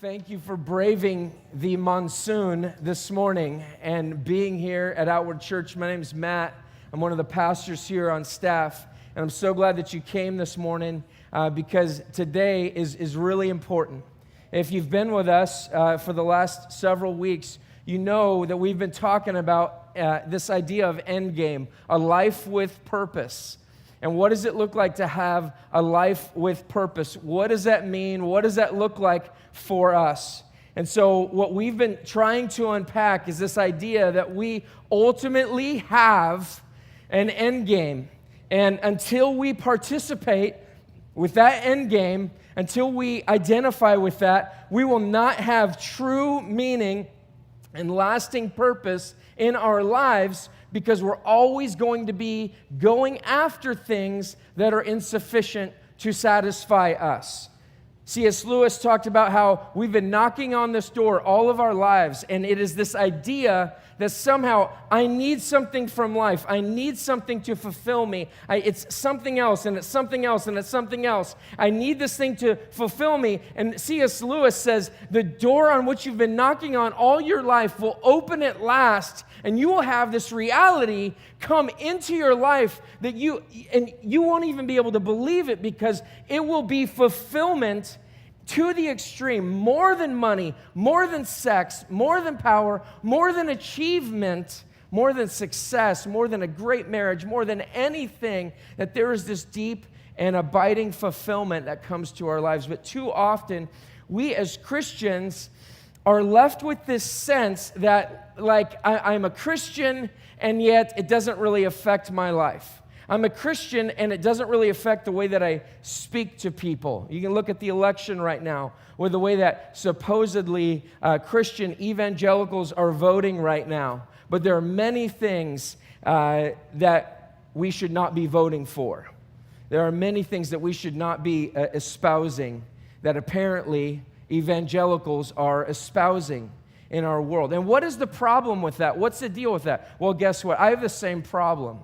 Thank you for braving the monsoon this morning and being here at Outward Church. My name is Matt. I'm one of the pastors here on staff, and I'm so glad that you came this morning because today is really important. If you've been with us for the last several weeks, you know that we've been talking about this idea of Endgame, a life with purpose. And what does it look like to have a life with purpose? What does that mean? What does that look like for us? And so what we've been trying to unpack is this idea that we ultimately have an end game. And until we participate with that end game, until we identify with that, we will not have true meaning and lasting purpose in our lives, because we're always going to be going after things that are insufficient to satisfy us. C.S. Lewis talked about how we've been knocking on this door all of our lives, and it is this idea that somehow I need something from life. I need something to fulfill me. It's something else, and it's something else, and it's something else. I need this thing to fulfill me. And C.S. Lewis says, the door on which you've been knocking on all your life will open at last, and you will have this reality come into your life that you won't even be able to believe it, because it will be fulfillment to the extreme, more than money, more than sex, more than power, more than achievement, more than success, more than a great marriage, more than anything, that there is this deep and abiding fulfillment that comes to our lives. But too often, we as Christians are left with this sense that, like, I'm a Christian, and yet it doesn't really affect my life. I'm a Christian, and it doesn't really affect the way that I speak to people. You can look at the election right now, or the way that supposedly Christian evangelicals are voting right now. But there are many things that we should not be voting for. There are many things that we should not be espousing that apparently evangelicals are espousing in our world. And what is the problem with that? What's the deal with that? Well, guess what? I have the same problem.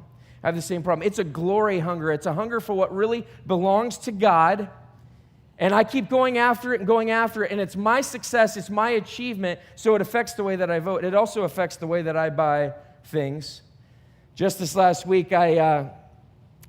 It's a glory hunger. It's a hunger for what really belongs to God. And I keep going after it and going after it. And it's my success, it's my achievement, so it affects the way that I vote. It also affects the way that I buy things. Just this last week, I've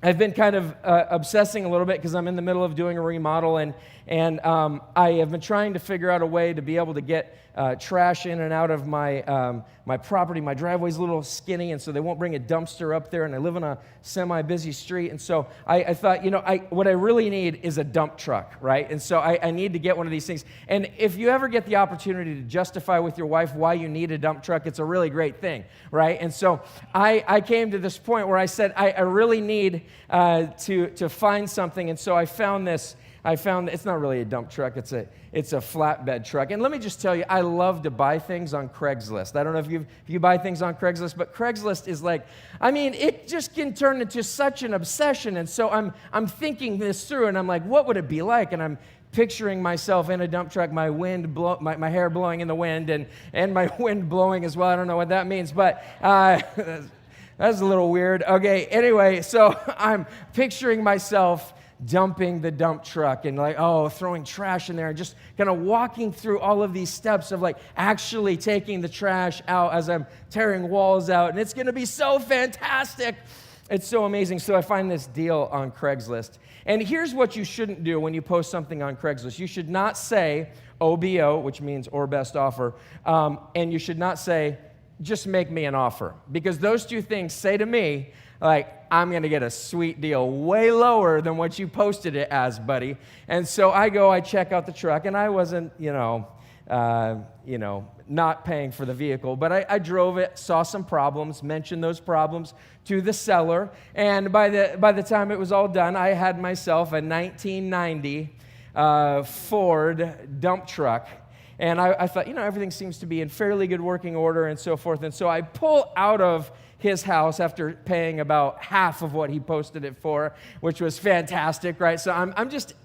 been kind of obsessing a little bit because I'm in the middle of doing a remodel, and I have been trying to figure out a way to be able to get trash in and out of my my property. My driveway's a little skinny, and so they won't bring a dumpster up there, and I live on a semi-busy street, and so I thought, what I really need is a dump truck, right? And so I need to get one of these things. And if you ever get the opportunity to justify with your wife why you need a dump truck, it's a really great thing, right? And so I came to this point where I said, I really need to find something, and so I found this. It's not really a dump truck, it's a flatbed truck. And let me just tell you, I love to buy things on Craigslist. I don't know if you buy things on Craigslist, but Craigslist is it just can turn into such an obsession. And so I'm thinking this through, and I'm like, what would it be like? And I'm picturing myself in a dump truck, my hair blowing in the wind, and my wind blowing as well. I don't know what that means, but that's a little weird. Okay, anyway, so I'm picturing myself dumping the dump truck and throwing trash in there, and just kind of walking through all of these steps of actually taking the trash out as I'm tearing walls out, and it's going to be so fantastic. It's so amazing. So I find this deal on Craigslist. And here's what you shouldn't do when you post something on Craigslist. You should not say OBO, which means or best offer, and you should not say just make me an offer, because those two things say to me, I'm going to get a sweet deal way lower than what you posted it as, buddy. And so I check out the truck, and I wasn't, not paying for the vehicle, but I drove it, saw some problems, mentioned those problems to the seller, and by the time it was all done, I had myself a 1990 Ford dump truck. And I thought, everything seems to be in fairly good working order and so forth. And so I pull out of his house after paying about half of what he posted it for, which was fantastic, right? So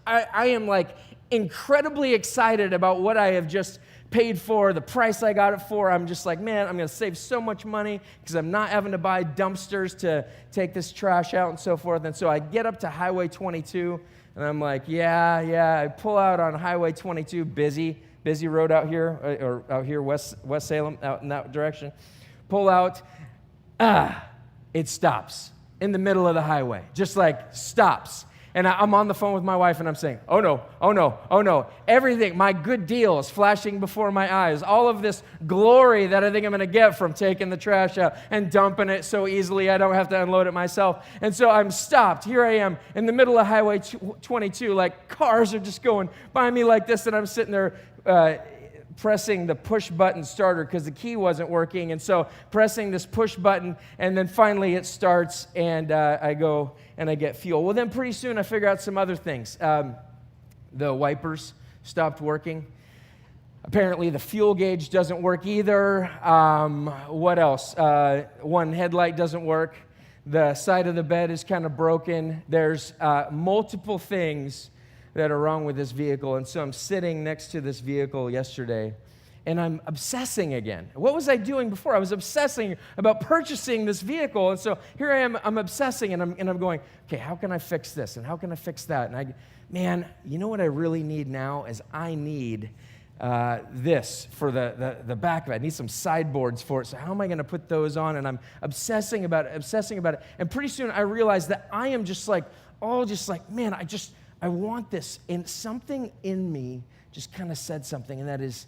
I am incredibly excited about what I have just paid for, the price I got it for. I'm just man, I'm going to save so much money because I'm not having to buy dumpsters to take this trash out and so forth. And so I get up to Highway 22, and I'm like, yeah. I pull out on Highway 22, busy busy road out here, or out here, West Salem, out in that direction. Pull out, it stops in the middle of the highway, just like stops. And I'm on the phone with my wife, and I'm saying, oh no, oh no, oh no. Everything, my good deal is flashing before my eyes. All of this glory that I think I'm going to get from taking the trash out and dumping it so easily I don't have to unload it myself. And so I'm stopped. Here I am in the middle of Highway 22, like cars are just going by me like this, and I'm sitting there pressing the push button starter because the key wasn't working. And so pressing this push button, and then finally it starts, and I go and I get fuel. Well, then pretty soon I figure out some other things. The wipers stopped working. Apparently the fuel gauge doesn't work either. What else? One headlight doesn't work. The side of the bed is kind of broken. There's multiple things that are wrong with this vehicle. And so I'm sitting next to this vehicle yesterday, and I'm obsessing again. What was I doing before? I was obsessing about purchasing this vehicle. And so here I am, I'm obsessing, and I'm going, okay, how can I fix this? And how can I fix that? And man, you know what I really need now is I need this for the back of it. I need some sideboards for it. So how am I going to put those on? And I'm obsessing about it. And pretty soon I realized that I am just like, man, I want this. And something in me just kind of said something, and that is,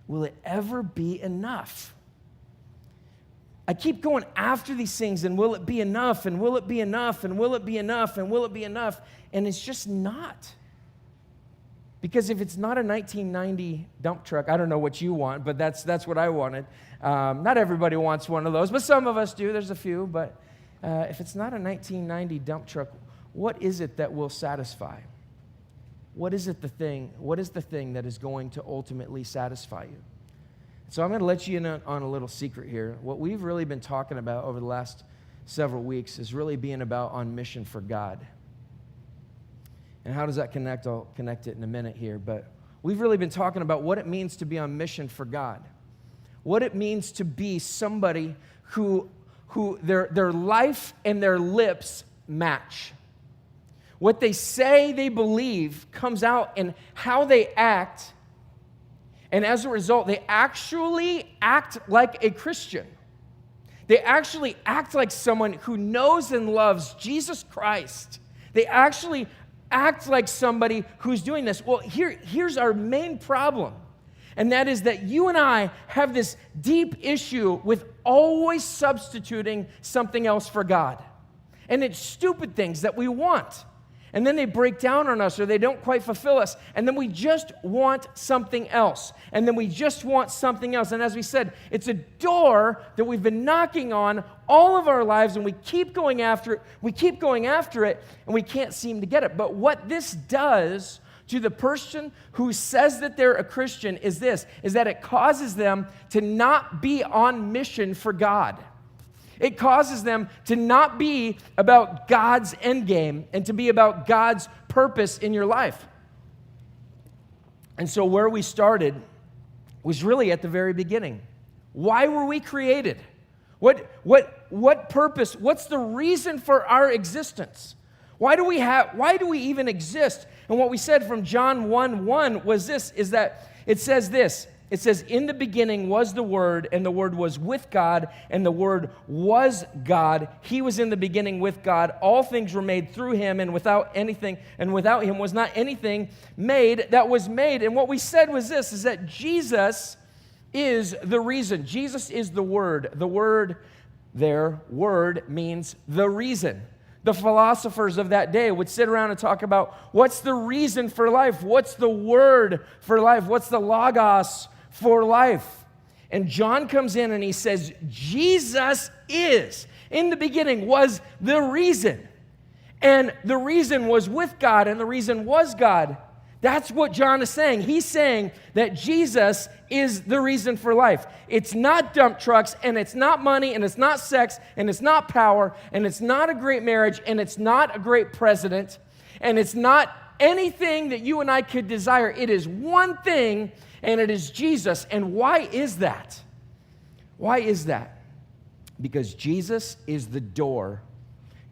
will it ever be enough? I keep going after these things, and will it be enough? And will it be enough? And will it be enough? And will it be enough? And it's just not. Because if it's not a 1990 dump truck, I don't know what you want, but that's what I wanted. Not everybody wants one of those, but some of us do. There's a few. But if it's not a 1990 dump truck, what is it that will satisfy? What is the thing that is going to ultimately satisfy you? So I'm going to let you in on a little secret here. What we've really been talking about over the last several weeks is really being about on mission for God. And how does that connect? I'll connect it in a minute here. But we've really been talking about what it means to be on mission for God. What it means to be somebody who their life and their lips match. What they say they believe comes out in how they act, and as a result, they actually act like a Christian. They actually act like someone who knows and loves Jesus Christ. They actually act like somebody who's doing this. Well, here's our main problem, and that is that you and I have this deep issue with always substituting something else for God. And it's stupid things that we want. And then they break down on us, or they don't quite fulfill us. And then we just want something else. And then we just want something else. And as we said, it's a door that we've been knocking on all of our lives, and we keep going after it. We keep going after it, and we can't seem to get it. But what this does to the person who says that they're a Christian is that it causes them to not be on mission for God. It causes them to not be about God's endgame and to be about God's purpose in your life. And so where we started was really at the very beginning. Why were we created? What purpose? What's the reason for our existence? Why do we even exist? And what we said from John 1:1 was this, is that it says this. It says, in the beginning was the Word, and the Word was with God, and the Word was God. He was in the beginning with God. All things were made through him, and without him was not anything made that was made. And what we said was this, is that Jesus is the reason. Jesus is the Word. The word there, word, means the reason. The philosophers of that day would sit around and talk about what's the reason for life? What's the word for life? What's the logos for life? And John comes in and he says, Jesus is. In the beginning was the reason. And the reason was with God, and the reason was God. That's what John is saying. He's saying that Jesus is the reason for life. It's not dump trucks, and it's not money, and it's not sex, and it's not power, and it's not a great marriage, and it's not a great president, and it's not anything that you and I could desire. It is one thing, and it is Jesus. And why is that? Why is that? Because Jesus is the door.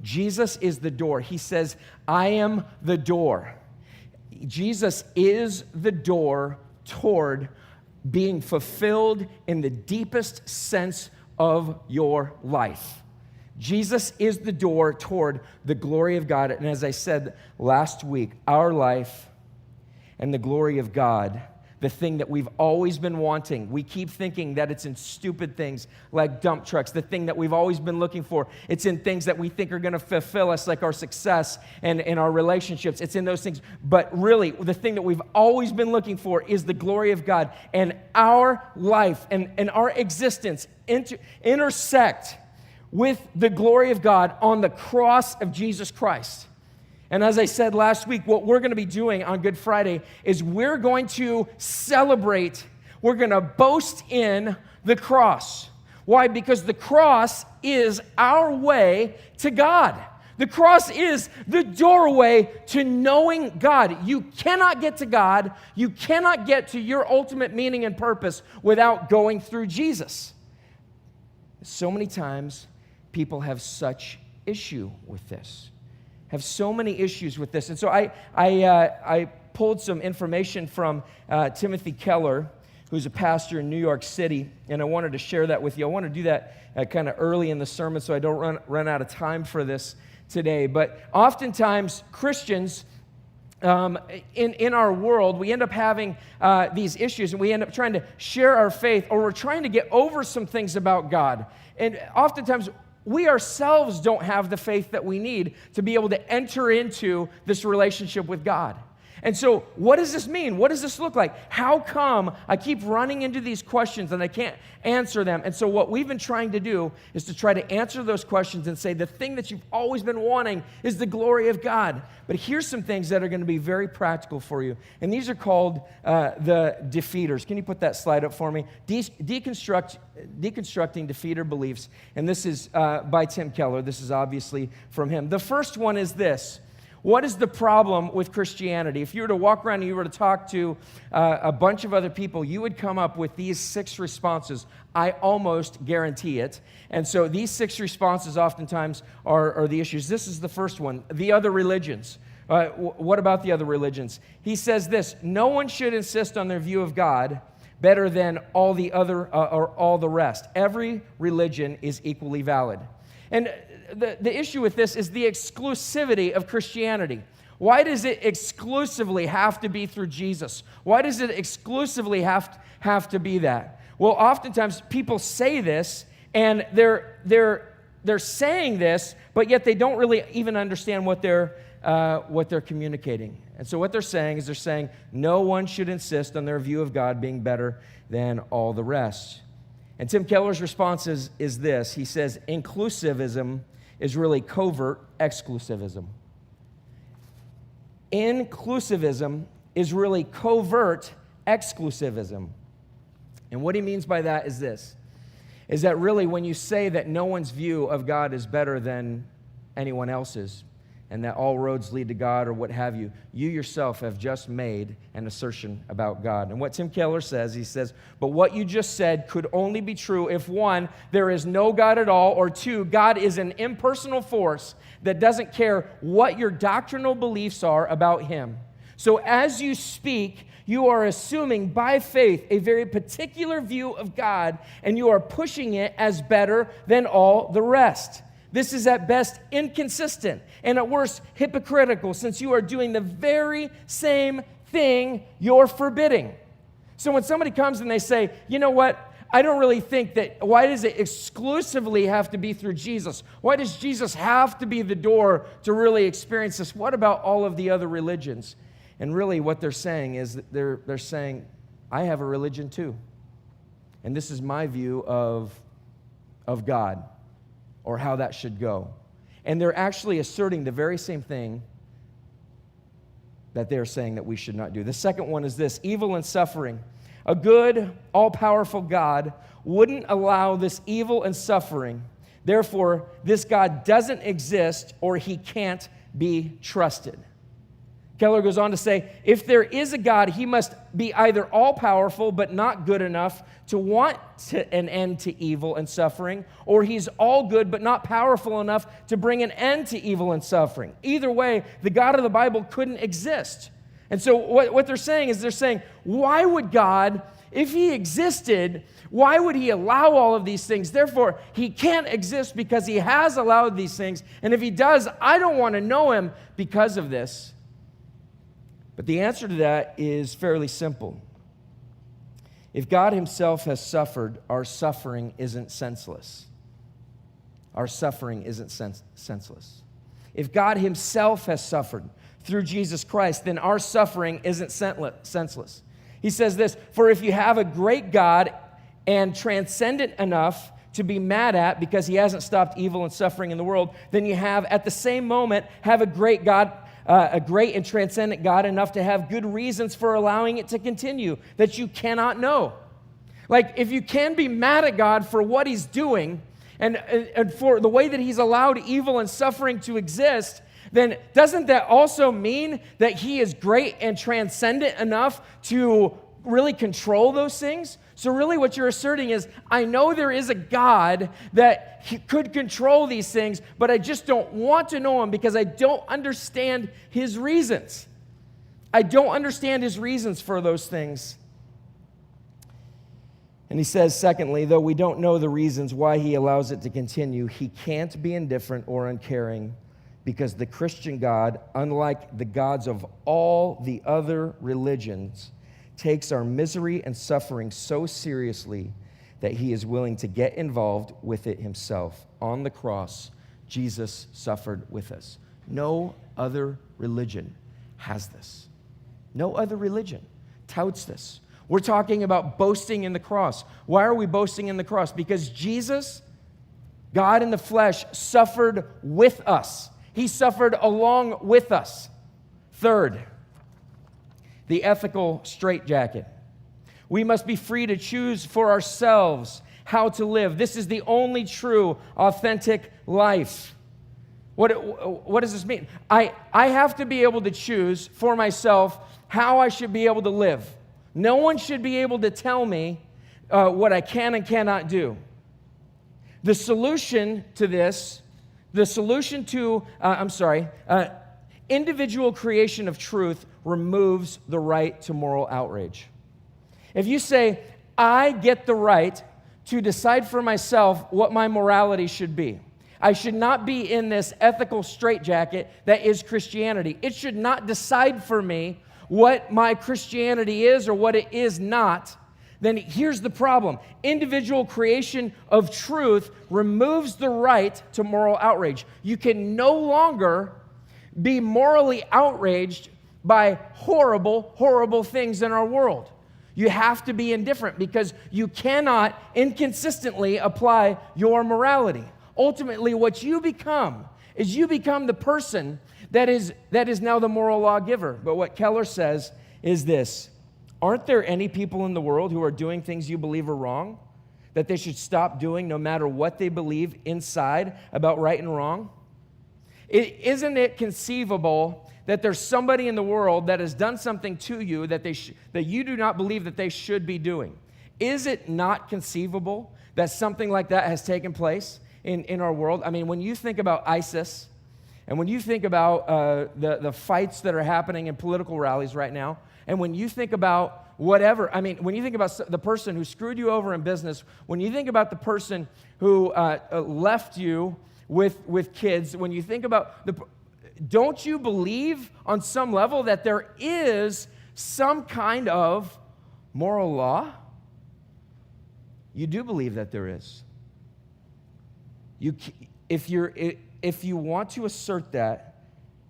Jesus is the door. He says, I am the door. Jesus is the door toward being fulfilled in the deepest sense of your life. Jesus is the door toward the glory of God. And as I said last week, our life and the glory of God, the thing that we've always been wanting. We keep thinking that it's in stupid things like dump trucks, the thing that we've always been looking for. It's in things that we think are going to fulfill us, like our success and our relationships. It's in those things. But really, the thing that we've always been looking for is the glory of God. And our life and our existence intersect with the glory of God on the cross of Jesus Christ. And as I said last week, what we're going to be doing on Good Friday is we're going to celebrate, we're going to boast in the cross. Why? Because the cross is our way to God. The cross is the doorway to knowing God. You cannot get to God, you cannot get to your ultimate meaning and purpose without going through Jesus. So many times, people have such issue with this. Have so many issues with this. And so I pulled some information from Timothy Keller, who's a pastor in New York City, and I wanted to share that with you. I want to do that kind of early in the sermon so I don't run out of time for this today. But oftentimes, Christians in our world, we end up having these issues, and we end up trying to share our faith, or we're trying to get over some things about God. And oftentimes, we ourselves don't have the faith that we need to be able to enter into this relationship with God. And so, what does this mean? What does this look like? How come I keep running into these questions and I can't answer them? And so what we've been trying to do is to try to answer those questions and say the thing that you've always been wanting is the glory of God. But here's some things that are going to be very practical for you. And these are called the defeaters. Can you put that slide up for me? Deconstructing defeater beliefs. And this is by Tim Keller. This is obviously from him. The first one is this. What is the problem with Christianity? If you were to walk around and you were to talk to a bunch of other people, you would come up with these 6 responses. I almost guarantee it. And so these 6 responses oftentimes are the issues. This is the first one, the other religions. What about the other religions? He says this: no one should insist on their view of God better than all the other or all the rest. Every religion is equally valid. And the issue with this is the exclusivity of Christianity. Why does it exclusively have to be through Jesus? Why does it exclusively have to be that? Well, oftentimes people say this, and they're saying this, but yet they don't really even understand what they're communicating. And so what they're saying is no one should insist on their view of God being better than all the rest. And Tim Keller's response is this. He says, inclusivism is really covert exclusivism. Inclusivism is really covert exclusivism. And what he means by that is this, is that really when you say that no one's view of God is better than anyone else's, and that all roads lead to God or what have you, you yourself have just made an assertion about God. And what Tim Keller says, he says, but what you just said could only be true if 1, there is no God at all, or 2, God is an impersonal force that doesn't care what your doctrinal beliefs are about him. So as you speak, you are assuming by faith a very particular view of God, and you are pushing it as better than all the rest. This is at best inconsistent and at worst hypocritical, since you are doing the very same thing you're forbidding. So when somebody comes and they say, you know what, I don't really think that, why does it exclusively have to be through Jesus? Why does Jesus have to be the door to really experience this? What about all of the other religions? And really what they're saying is that they're saying, I have a religion too. And this is my view of God, or how that should go. And they're actually asserting the very same thing that they're saying that we should not do. The second one is this: evil and suffering. A good, all-powerful God wouldn't allow this evil and suffering. Therefore, this God doesn't exist, or he can't be trusted. Keller goes on to say, if there is a God, he must be either all-powerful but not good enough to want an end to evil and suffering, or he's all good but not powerful enough to bring an end to evil and suffering. Either way, the God of the Bible couldn't exist. And so what they're saying is why would God, if he existed, why would he allow all of these things? Therefore, he can't exist because he has allowed these things. And if he does, I don't want to know him because of this. But the answer to that is fairly simple. If God himself has suffered, our suffering isn't senseless. Our suffering isn't senseless. If God himself has suffered through Jesus Christ, then our suffering isn't senseless. He says this, for if you have a great God and transcendent enough to be mad at because he hasn't stopped evil and suffering in the world, then you have at the same moment have a great God, a great and transcendent God enough to have good reasons for allowing it to continue that you cannot know. Like if you can be mad at God for what he's doing and for the way that he's allowed evil and suffering to exist, then doesn't that also mean that he is great and transcendent enough to really control those things? So really what you're asserting is, I know there is a God that he could control these things, but I just don't want to know him because I don't understand his reasons. I don't understand his reasons for those things. And he says, secondly, though we don't know the reasons why he allows it to continue, he can't be indifferent or uncaring, because the Christian God, unlike the gods of all the other religions, takes our misery and suffering so seriously that he is willing to get involved with it himself. On the cross, Jesus suffered with us. No other religion has this. No other religion touts this. We're talking about boasting in the cross. Why are we boasting in the cross? Because Jesus, God in the flesh, suffered with us. He suffered along with us. Third, the ethical straitjacket. We must be free to choose for ourselves how to live. This is the only true, authentic life. What does this mean? I have to be able to choose for myself how I should be able to live. No one should be able to tell me what I can and cannot do. The solution to this, individual creation of truth removes the right to moral outrage. If you say, I get the right to decide for myself what my morality should be, I should not be in this ethical straitjacket that is Christianity. It should not decide for me what my Christianity is or what it is not. Then here's the problem. Individual creation of truth removes the right to moral outrage. You can no longer be morally outraged by horrible, horrible things in our world. You have to be indifferent because you cannot inconsistently apply your morality. Ultimately, what you become is you become the person that is now the moral lawgiver. But what Keller says is this: aren't there any people in the world who are doing things you believe are wrong that they should stop doing no matter what they believe inside about right and wrong? Isn't it conceivable that there's somebody in the world that has done something to you that you do not believe that they should be doing? Is it not conceivable that something like that has taken place in our world? I mean, when you think about ISIS, and when you think about the fights that are happening in political rallies right now, and when you think about whatever, I mean, when you think about the person who screwed you over in business, when you think about the person who left you with kids, when you think about don't you believe on some level that there is some kind of moral law? You do believe that there is. If you want to assert that,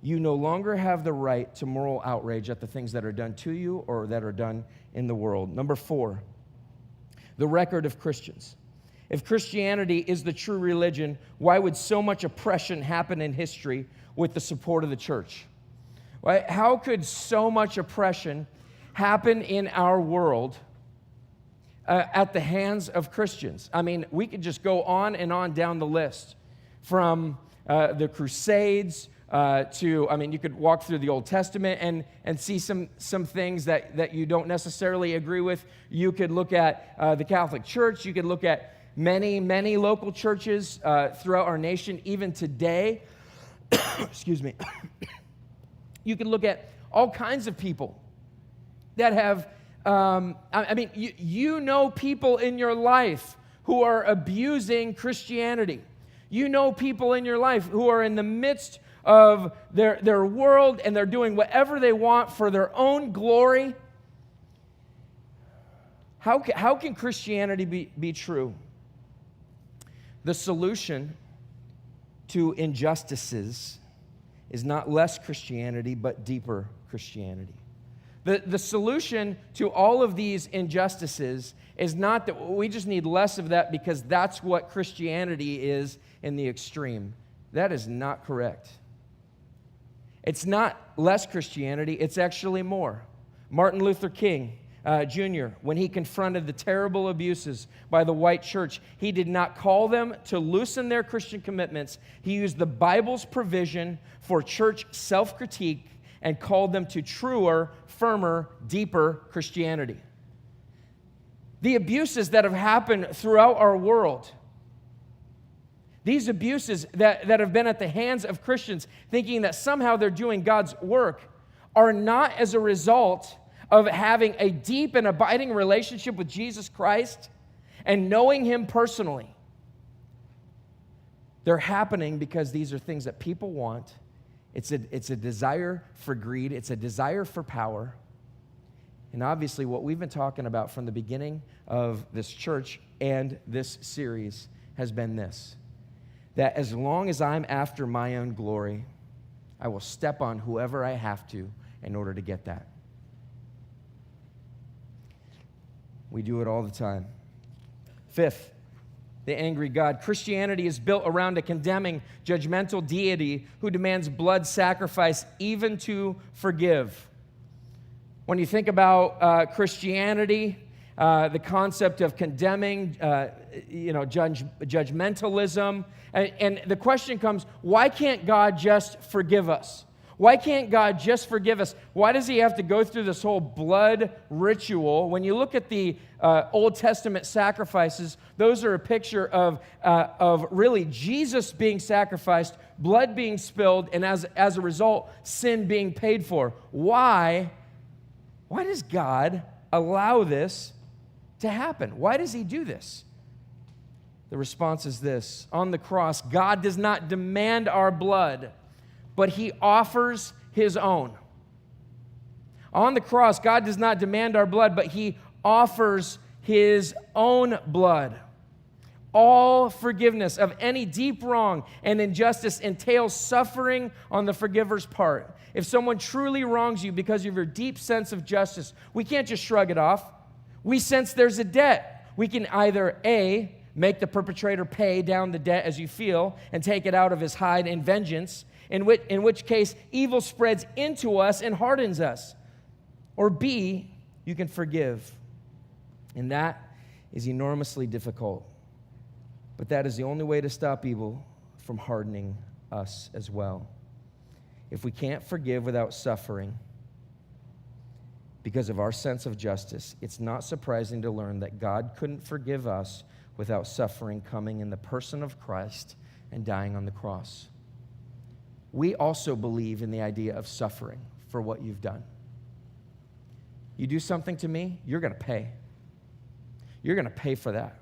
you no longer have the right to moral outrage at the things that are done to you or that are done in the world. Number 4, the record of Christians. If Christianity is the true religion, why would so much oppression happen in history with the support of the church? Right? How could so much oppression happen in our world at the hands of Christians? I mean, we could just go on and on down the list, from the Crusades to, I mean, you could walk through the Old Testament and see some things that you don't necessarily agree with. You could look at the Catholic Church. You could look at many local churches throughout our nation, even today. Excuse me. You could look at all kinds of people that have, you know people in your life who are abusing Christianity. You know people in your life who are in the midst of their world and they're doing whatever they want for their own glory. How can Christianity be true? The solution to injustices is not less Christianity, but deeper Christianity. The solution to all of these injustices is not that we just need less of that because that's what Christianity is in the extreme. That is not correct. It's not less Christianity, it's actually more. Martin Luther King Jr., when he confronted the terrible abuses by the white church, he did not call them to loosen their Christian commitments. He used the Bible's provision for church self-critique and called them to truer, firmer, deeper Christianity. The abuses that have happened throughout our world, these abuses that have been at the hands of Christians, thinking that somehow they're doing God's work, are not as a result of having a deep and abiding relationship with Jesus Christ and knowing Him personally. They're happening because these are things that people want. It's a desire for greed. It's a desire for power. And obviously what we've been talking about from the beginning of this church and this series has been this, that as long as I'm after my own glory, I will step on whoever I have to in order to get that. We do it all the time. Fifth, the angry God. Christianity is built around a condemning, judgmental deity who demands blood sacrifice even to forgive. When you think about Christianity, the concept of condemning, judgmentalism, and the question comes, why can't God just forgive us? Why can't God just forgive us? Why does He have to go through this whole blood ritual? When you look at the Old Testament sacrifices, those are a picture of really Jesus being sacrificed, blood being spilled, and as a result, sin being paid for. Why does God allow this to happen? Why does He do this? The response is this. On the cross, God does not demand our blood, but He offers His own. On the cross, God does not demand our blood, but He offers His own blood. All forgiveness of any deep wrong and injustice entails suffering on the forgiver's part. If someone truly wrongs you because of your deep sense of justice, we can't just shrug it off. We sense there's a debt. We can either A, make the perpetrator pay down the debt as you feel and take it out of his hide in vengeance, in which case evil spreads into us and hardens us. Or B, you can forgive. And that is enormously difficult. But that is the only way to stop evil from hardening us as well. If we can't forgive without suffering because of our sense of justice, it's not surprising to learn that God couldn't forgive us without suffering coming in the person of Christ and dying on the cross. We also believe in the idea of suffering for what you've done. You do something to me, you're going to pay. You're going to pay for that.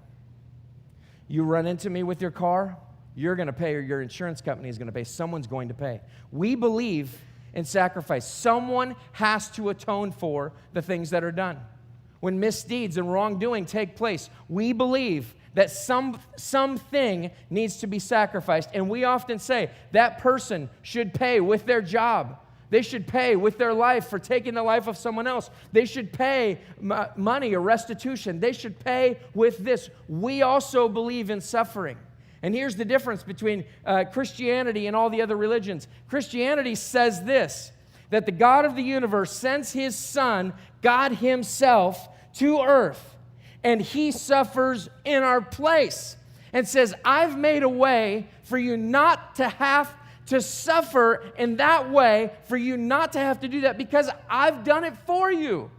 You run into me with your car, you're going to pay, or your insurance company is going to pay. Someone's going to pay. We believe in sacrifice. Someone has to atone for the things that are done. When misdeeds and wrongdoing take place, we believe that something needs to be sacrificed. And we often say that person should pay with their job. They should pay with their life for taking the life of someone else. They should pay money or restitution. They should pay with this. We also believe in suffering. And here's the difference between Christianity and all the other religions. Christianity says this, that the God of the universe sends His Son, God Himself, to earth. And He suffers in our place and says, I've made a way for you not to have to suffer in that way, for you not to have to do that, because I've done it for you.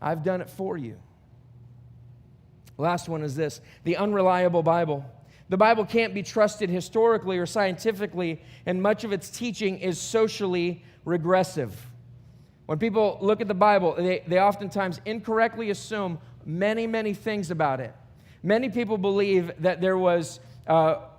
I've done it for you. Last one is this, the unreliable Bible. The Bible can't be trusted historically or scientifically, and much of its teaching is socially regressive. When people look at the Bible, they oftentimes incorrectly assume many, many things about it. Many people believe that there was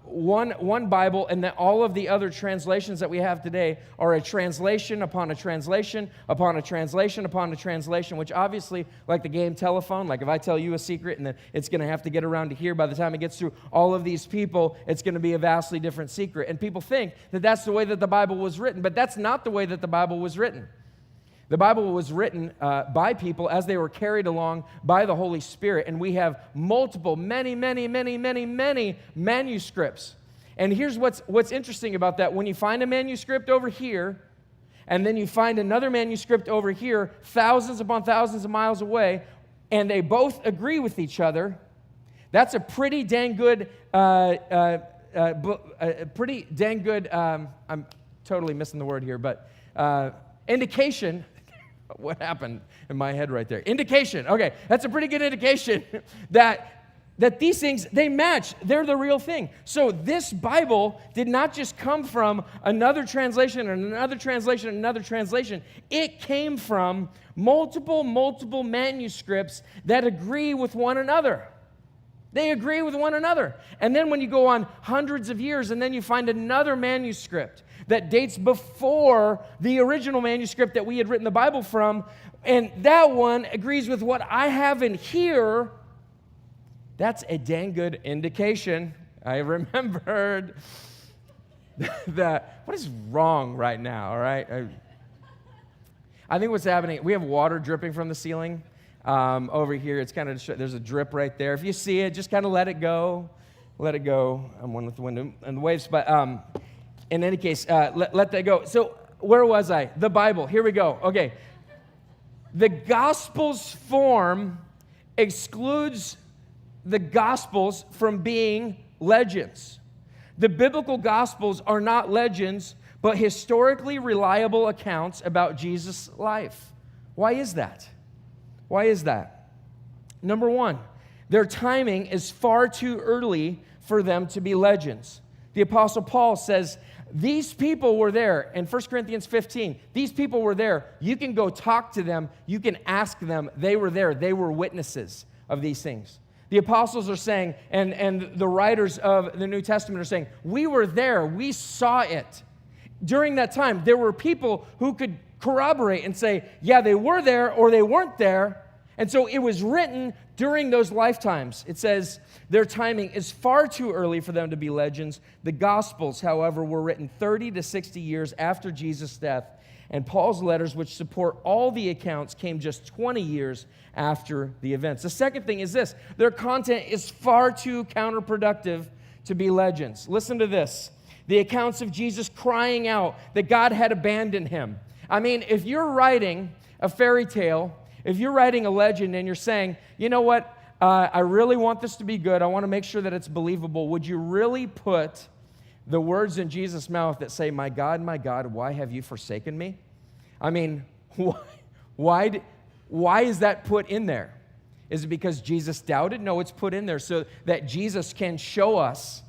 one Bible and that all of the other translations that we have today are a translation upon a translation upon a translation upon a translation, which obviously, like the game telephone, like if I tell you a secret and then it's going to have to get around to here, by the time it gets through all of these people, it's going to be a vastly different secret. And people think that that's the way that the Bible was written, but that's not the way that the Bible was written. The Bible was written by people as they were carried along by the Holy Spirit, and we have multiple, many manuscripts. And here's what's interesting about that. When you find a manuscript over here, and then you find another manuscript over here, thousands upon thousands of miles away, and they both agree with each other, that's a pretty dang good, I'm totally missing the word here, but indication. What happened in my head right there? Indication. Okay, that's a pretty good indication that these things, they match. They're the real thing. So this Bible did not just come from another translation and another translation and another translation. It came from multiple manuscripts that agree with one another. They agree with one another. And then when you go on hundreds of years and then you find another manuscript that dates before the original manuscript that we had written the Bible from, and that one agrees with what I have in here, that's a dang good indication. I remembered that. What is wrong right now, all right? I think what's happening, we have water dripping from the ceiling. Over here, it's kind of, there's a drip right there. If you see it, just kind of let it go. Let it go. I'm one with the wind and the waves. But in any case, let that go. So where was I? The Bible. Here we go. Okay. The Gospels form excludes the Gospels from being legends. The biblical Gospels are not legends, but historically reliable accounts about Jesus' life. Why is that? Why is that? Number one, their timing is far too early for them to be legends. The Apostle Paul says, these people were there in 1 Corinthians 15. These people were there. You can go talk to them. You can ask them. They were there. They were witnesses of these things. The apostles are saying, and the writers of the New Testament are saying, we were there. We saw it. During that time, there were people who could corroborate and say, yeah, they were there or they weren't there. And so it was written during those lifetimes. It says their timing is far too early for them to be legends. The Gospels, however, were written 30 to 60 years after Jesus' death, and Paul's letters, which support all the accounts, came just 20 years after the events. The second thing is this: their content is far too counterproductive to be legends. Listen to this. The accounts of Jesus crying out that God had abandoned him. I mean, if you're writing a fairy tale, if you're writing a legend and you're saying, you know what, I really want this to be good, I want to make sure that it's believable, would you really put the words in Jesus' mouth that say, my God, why have you forsaken me? I mean, why is that put in there? Is it because Jesus doubted? No, it's put in there so that Jesus can show us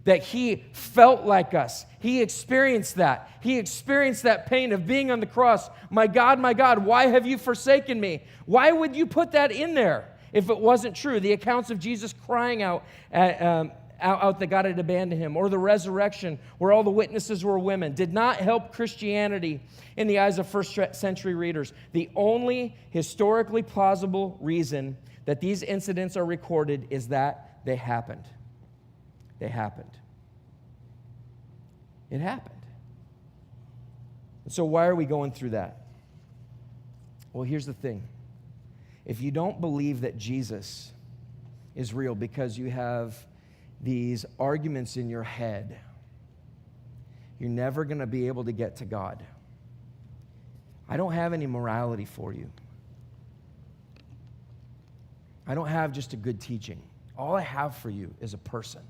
that he felt like us. He experienced that. He experienced that pain of being on the cross. My God, why have you forsaken me? Why would you put that in there if it wasn't true? The accounts of Jesus crying out that God had abandoned him, or the resurrection where all the witnesses were women, did not help Christianity in the eyes of first century readers. The only historically plausible reason that these incidents are recorded is that they happened. They happened. It happened. And so why are we going through that? Well, here's the thing. If you don't believe that Jesus is real because you have these arguments in your head, you're never going to be able to get to God. I don't have any morality for you. I don't have just a good teaching. All I have for you is a person.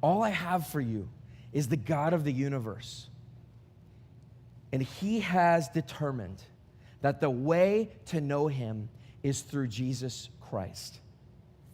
All I have for you is the God of the universe. And he has determined that the way to know him is through Jesus Christ.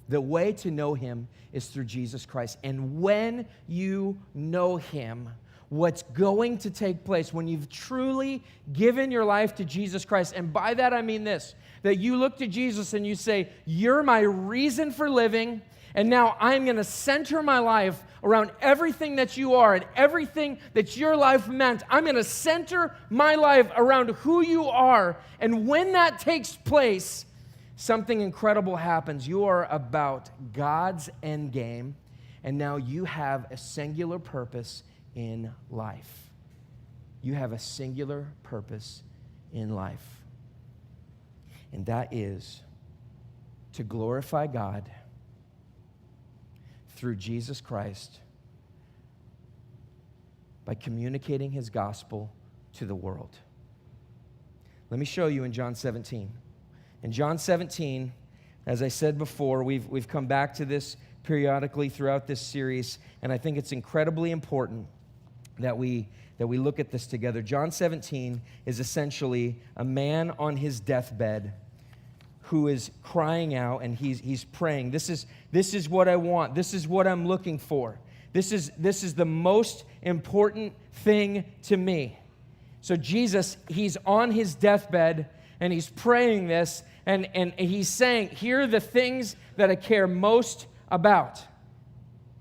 The way to know him is through Jesus Christ. And when you know him, what's going to take place when you've truly given your life to Jesus Christ. And by that I mean this, that you look to Jesus and you say, you're my reason for living, and now I'm going to center my life around everything that you are and everything that your life meant. I'm going to center my life around who you are. And when that takes place, something incredible happens. You are about God's endgame, and now you have a singular purpose in life. You have a singular purpose in life. And that is to glorify God through Jesus Christ by communicating his gospel to the world. Let me show you in John 17. In John 17, as I said before, we've come back to this periodically throughout this series, and I think it's incredibly important that we look at this together. John 17 is essentially a man on his deathbed who is crying out, and he's praying. This is what I want. This is what I'm looking for. This is the most important thing to me. So Jesus, he's on his deathbed, and he's praying this, and he's saying, here are the things that I care most about.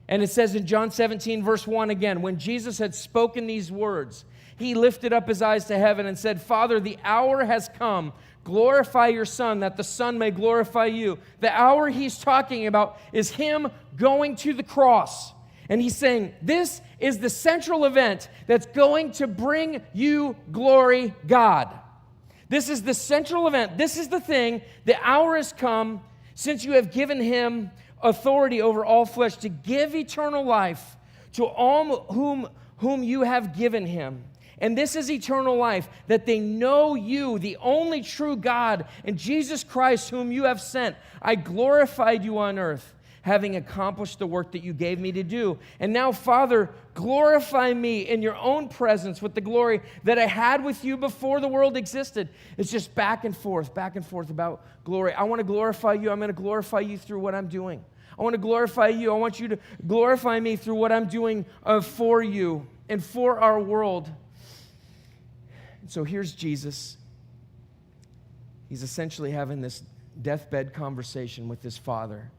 And it says in John 17, verse 1 again, when Jesus had spoken these words, he lifted up his eyes to heaven and said, Father, the hour has come. Glorify your Son, that the Son may glorify you. The hour he's talking about is him going to the cross. And he's saying, this is the central event that's going to bring you glory, God. This is the central event. This is the thing. The hour has come since you have given him authority over all flesh to give eternal life to all whom you have given him. And this is eternal life, that they know you, the only true God, and Jesus Christ, whom you have sent. I glorified you on earth, having accomplished the work that you gave me to do. And now, Father, glorify me in your own presence with the glory that I had with you before the world existed. It's just back and forth about glory. I want to glorify you. I'm going to glorify you through what I'm doing. I want to glorify you. I want you to glorify me through what I'm doing for you and for our world. So here's Jesus. He's essentially having this deathbed conversation with his Father.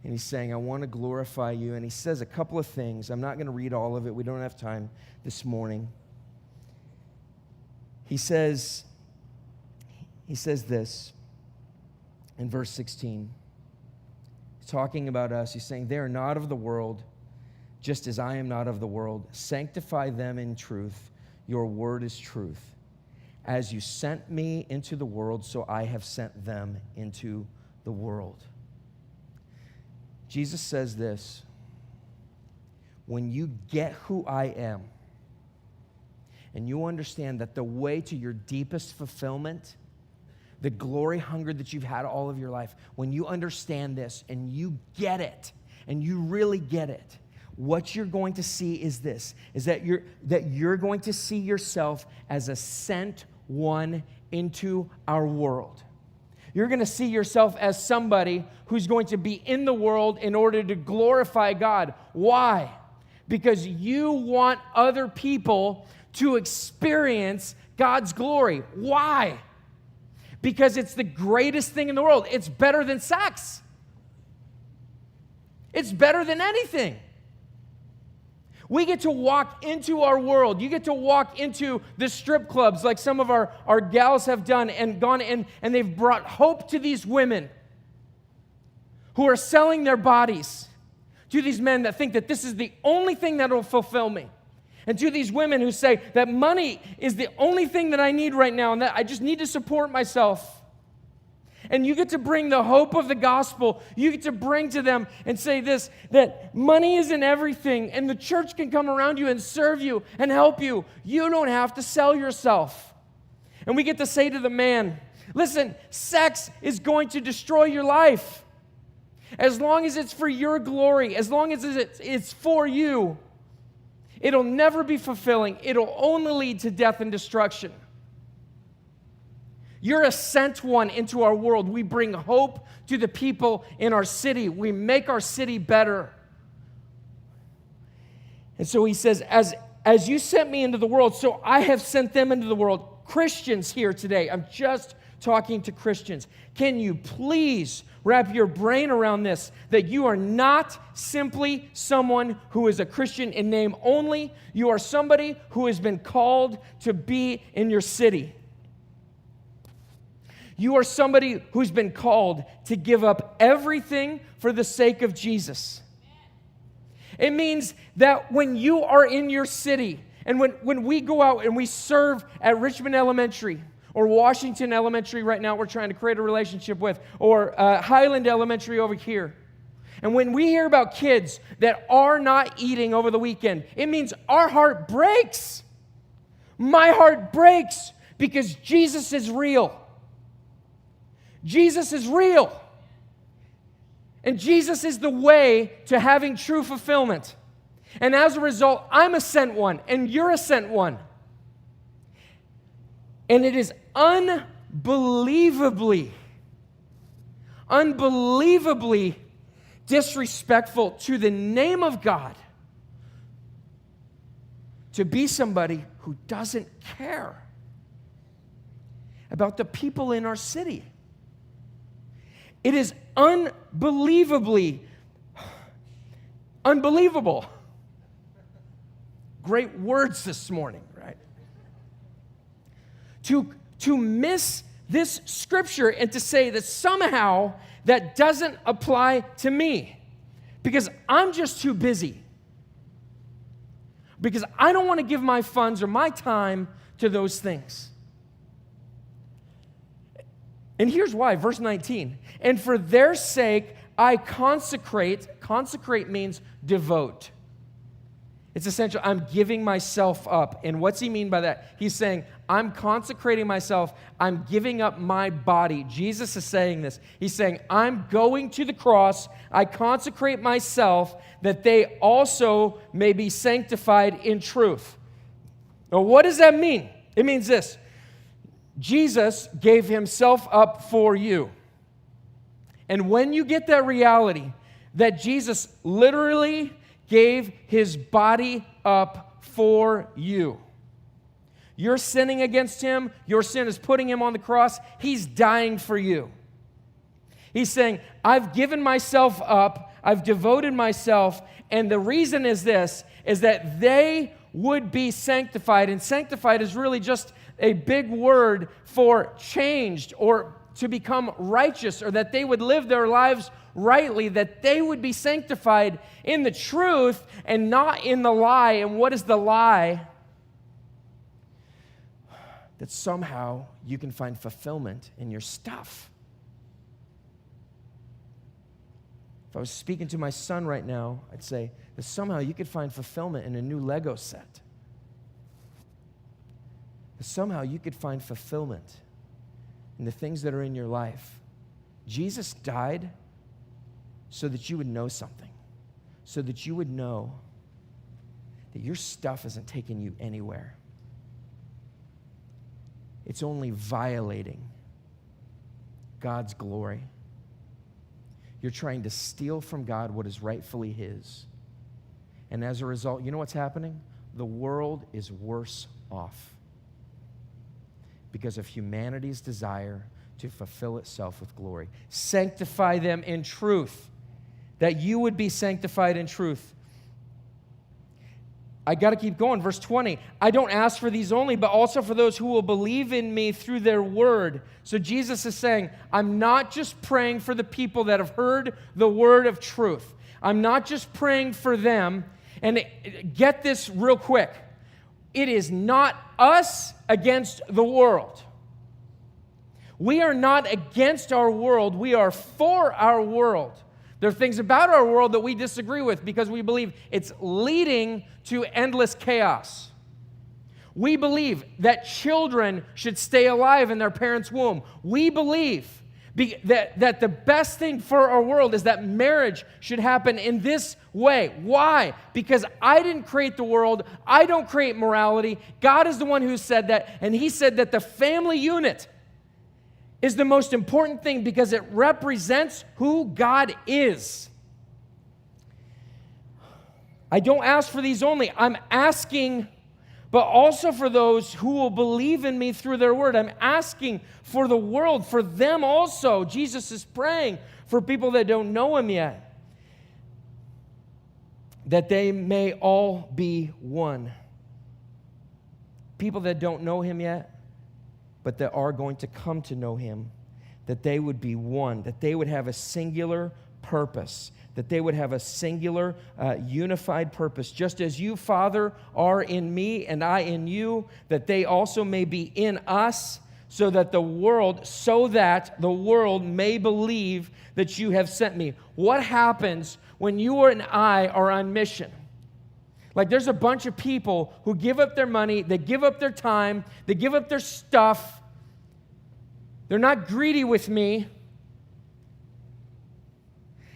And he's saying, I want to glorify you. And he says a couple of things. I'm not going to read all of it. We don't have time this morning. He says this in verse 16. He's talking about us. He's saying, they are not of the world, just as I am not of the world. Sanctify them in truth. Your word is truth. As you sent me into the world, so I have sent them into the world. Jesus says this, when you get who I am, and you understand that the way to your deepest fulfillment, the glory hunger that you've had all of your life, when you understand this and you get it, and you really get it, what you're going to see is this, is that you're going to see yourself as a sent one into our world. You're going to see yourself as somebody who's going to be in the world in order to glorify God. Why? Because you want other people to experience God's glory. Why? Because it's the greatest thing in the world. It's better than sex. It's better than anything. We get to walk into our world. You get to walk into the strip clubs like some of our gals have done and gone in, and they've brought hope to these women who are selling their bodies to these men that think that this is the only thing that will fulfill me. And to these women who say that money is the only thing that I need right now and that I just need to support myself. And you get to bring the hope of the gospel. You get to bring to them and say this, that money isn't everything, and the church can come around you and serve you and help you. You don't have to sell yourself. And we get to say to the man, listen, sex is going to destroy your life. As long as it's for your glory, as long as it's for you, it'll never be fulfilling. It'll only lead to death and destruction. You're a sent one into our world. We bring hope to the people in our city. We make our city better. And so he says, as you sent me into the world, so I have sent them into the world. Christians here today, I'm just talking to Christians. Can you please wrap your brain around this, that you are not simply someone who is a Christian in name only. You are somebody who has been called to be in your city. You are somebody who's been called to give up everything for the sake of Jesus. It means that when you are in your city, and when we go out and we serve at Richmond Elementary, or Washington Elementary right now we're trying to create a relationship with, or Highland Elementary over here. And when we hear about kids that are not eating over the weekend, it means our heart breaks. My heart breaks because Jesus is real. Jesus is real. And Jesus is the way to having true fulfillment. And as a result, I'm a sent one, and you're a sent one. And it is unbelievably disrespectful to the name of God to be somebody who doesn't care about the people in our city. It is unbelievable. Great words this morning, right? To miss this scripture and to say that somehow that doesn't apply to me because I'm just too busy. Because I don't want to give my funds or my time to those things. And here's why, verse 19. And for their sake I consecrate. Consecrate means devote. It's essential. I'm giving myself up. And what's he mean by that? He's saying, I'm consecrating myself. I'm giving up my body. Jesus is saying this. He's saying, I'm going to the cross. I consecrate myself that they also may be sanctified in truth. Now, what does that mean? It means this. Jesus gave himself up for you. And when you get that reality that Jesus literally gave his body up for you. You're sinning against him. Your sin is putting him on the cross. He's dying for you. He's saying, I've given myself up. I've devoted myself. And the reason is this, is that they would be sanctified. And sanctified is really just a big word for changed or to become righteous, or that they would live their lives rightly, that they would be sanctified in the truth and not in the lie. And what is the lie? That somehow you can find fulfillment in your stuff. If I was speaking to my son right now, I'd say that somehow you could find fulfillment in a new Lego set. That somehow you could find fulfillment in the things that are in your life. Jesus died so that you would know something, so that you would know that your stuff isn't taking you anywhere. It's only violating God's glory. You're trying to steal from God what is rightfully his. And as a result, you know what's happening? The world is worse off because of humanity's desire to fulfill itself with glory. Sanctify them in truth, that you would be sanctified in truth. I got to keep going. Verse 20, I don't ask for these only, but also for those who will believe in me through their word. So Jesus is saying, I'm not just praying for the people that have heard the word of truth. I'm not just praying for them. And get this real quick. It is not us against the world. We are not against our world. We are for our world. There are things about our world that we disagree with because we believe it's leading to endless chaos. We believe that children should stay alive in their parents' womb. We believe that the best thing for our world is that marriage should happen in this way. Why? Because I didn't create the world. I don't create morality. God is the one who said that, and he said that the family unit is the most important thing because it represents who God is. I don't ask for these only. I'm asking but also for those who will believe in me through their word. I'm asking for the world, for them also. Jesus is praying for people that don't know him yet, that they may all be one. People that don't know him yet, but that are going to come to know him, that they would be one, that they would have a singular purpose, that they would have a singular, unified purpose. Just as you, Father, are in me and I in you, that they also may be in us, so that the world may believe that you have sent me. What happens when you and I are on mission? Like, there's a bunch of people who give up their money, they give up their time, they give up their stuff. They're not greedy with me.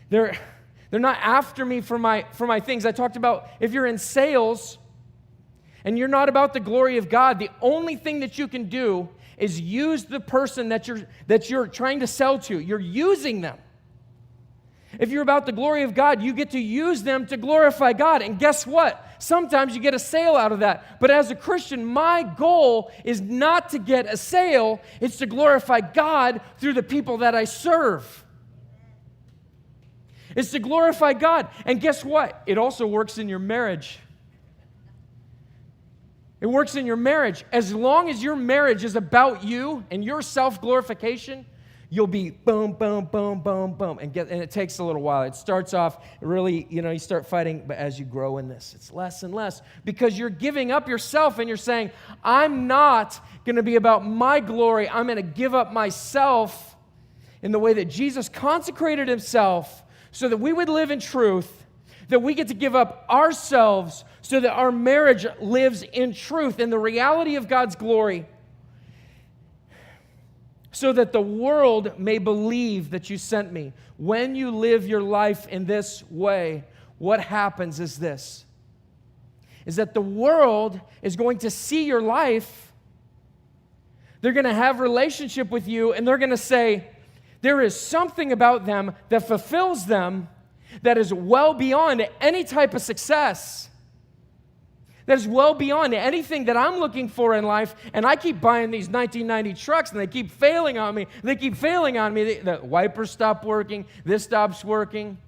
They're not after me for my things. I talked about if you're in sales and you're not about the glory of God, the only thing that you can do is use the person that you're trying to sell to. You're using them. If you're about the glory of God, you get to use them to glorify God. And guess what? Sometimes you get a sale out of that. But as a Christian, my goal is not to get a sale. It's to glorify God through the people that I serve. It's to glorify God. And guess what? It also works in your marriage. It works in your marriage. As long as your marriage is about you and your self-glorification, you'll be boom, boom, boom, boom, boom. And it takes a little while. It starts off really, you start fighting, but as you grow in this, it's less and less because you're giving up yourself and you're saying, I'm not going to be about my glory. I'm going to give up myself in the way that Jesus consecrated himself so that we would live in truth, that we get to give up ourselves so that our marriage lives in truth, in the reality of God's glory, so that the world may believe that you sent me. When you live your life in this way, what happens is this, is that the world is going to see your life, they're going to have relationship with you, and they're going to say, there is something about them that fulfills them that is well beyond any type of success, that is well beyond anything that I'm looking for in life. And I keep buying these 1990 trucks, and they keep failing on me. The wipers stop working. This stops working.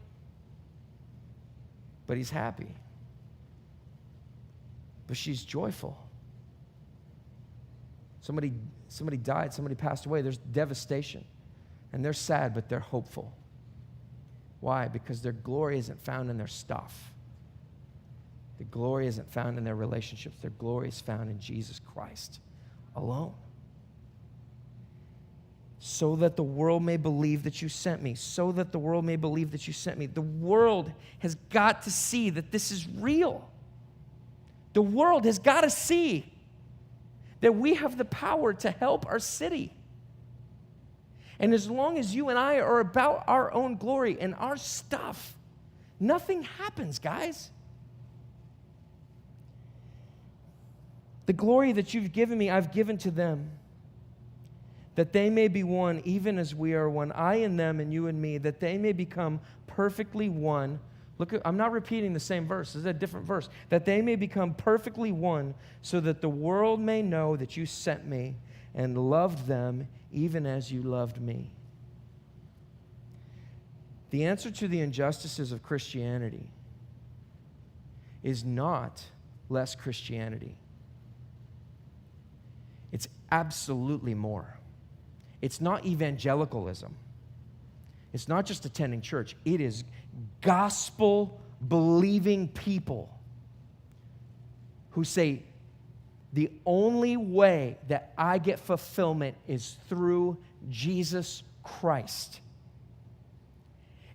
But he's happy. But she's joyful. Somebody died. Somebody passed away. There's devastation. And they're sad, but they're hopeful. Why? Because their glory isn't found in their stuff. The glory isn't found in their relationships. Their glory is found in Jesus Christ alone. So that the world may believe that you sent me. So that the world may believe that you sent me. The world has got to see that this is real. The world has got to see that we have the power to help our city. And as long as you and I are about our own glory and our stuff, nothing happens, guys. The glory that you've given me, I've given to them, that they may be one, even as we are one, I and them and you and me, that they may become perfectly one. Look, I'm not repeating the same verse. This is a different verse. That they may become perfectly one, so that the world may know that you sent me and loved them even as you loved me. The answer to the injustices of Christianity is not less Christianity. It's absolutely more. It's not evangelicalism. It's not just attending church. It is gospel-believing people who say, the only way that I get fulfillment is through Jesus Christ.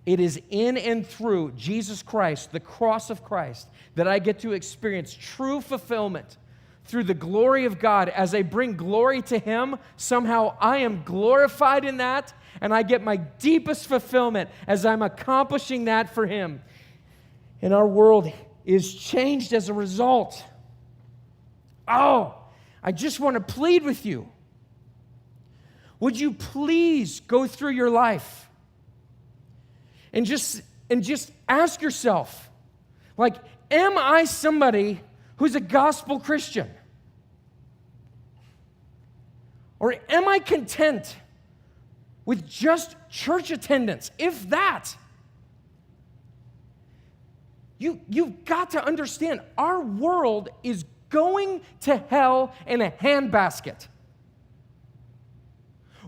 It is in and through Jesus Christ, the cross of Christ, that I get to experience true fulfillment through the glory of God. As I bring glory to Him, somehow I am glorified in that, and I get my deepest fulfillment as I'm accomplishing that for Him. And our world is changed as a result. Oh, I just want to plead with you. Would you please go through your life and just ask yourself, like, am I somebody who's a gospel Christian? Or am I content with just church attendance, if that? You've got to understand, our world is going to hell in a handbasket.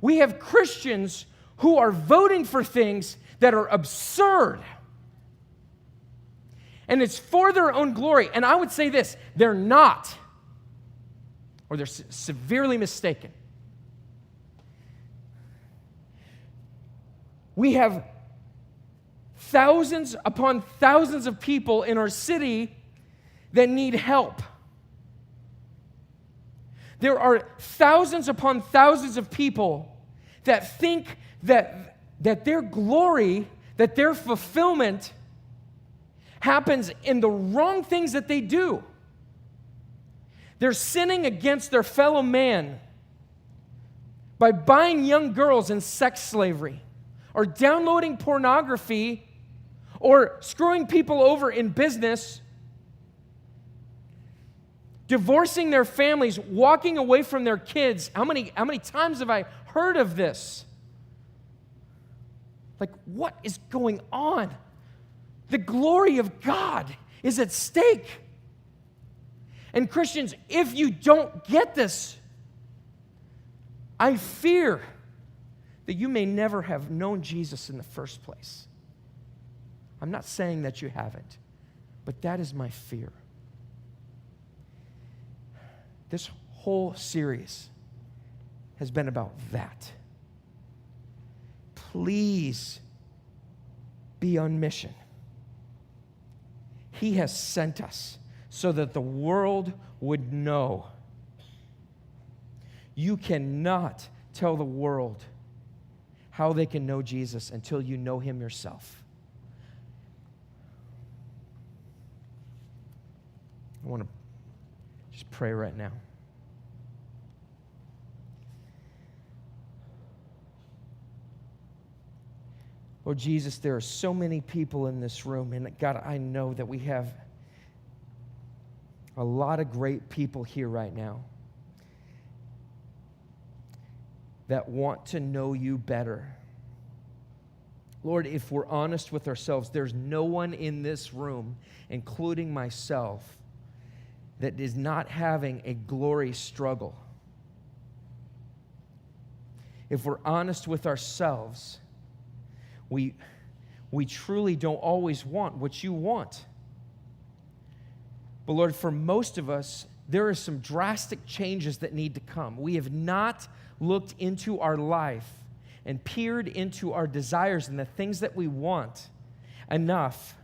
We have Christians who are voting for things that are absurd. And it's for their own glory. And I would say this, they're not. Or they're severely mistaken. We have thousands upon thousands of people in our city that need help. There are thousands upon thousands of people that think that their glory, that their fulfillment happens in the wrong things that they do. They're sinning against their fellow man by buying young girls in sex slavery, or downloading pornography, or screwing people over in business, divorcing their families, walking away from their kids. How many times have I heard of this? Like, what is going on? The glory of God is at stake. And Christians, if you don't get this, I fear that you may never have known Jesus in the first place. I'm not saying that you haven't, but that is my fear. This whole series has been about that. Please be on mission. He has sent us so that the world would know. You cannot tell the world how they can know Jesus until you know him yourself. I want to just pray right now. Lord Jesus, there are so many people in this room, and God, I know that we have a lot of great people here right now that want to know you better. Lord, if we're honest with ourselves, there's no one in this room, including myself, that is not having a glory struggle. If we're honest with ourselves, we truly don't always want what you want. But Lord, for most of us, there are some drastic changes that need to come. We have not looked into our life and peered into our desires and the things that we want enough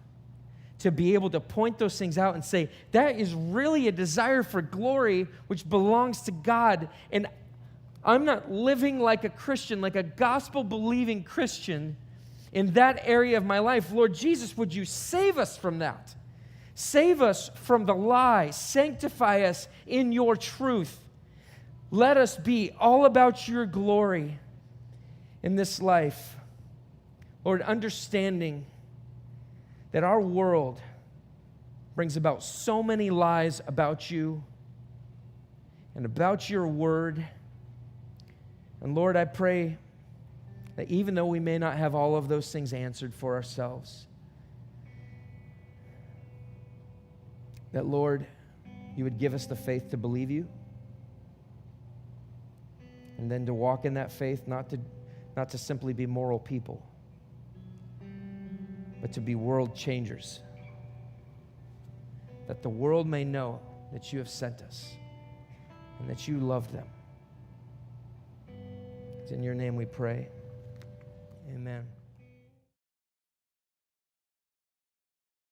to be able to point those things out and say, that is really a desire for glory which belongs to God. And I'm not living like a Christian, like a gospel-believing Christian in that area of my life. Lord Jesus, would you save us from that? Save us from the lie. Sanctify us in your truth. Let us be all about your glory in this life. Lord, understanding that our world brings about so many lies about you and about your word. And Lord, I pray that even though we may not have all of those things answered for ourselves, that, Lord, you would give us the faith to believe you, and then to walk in that faith, not to simply be moral people, but to be world changers, that the world may know that you have sent us and that you love them. It's in your name we pray. Amen.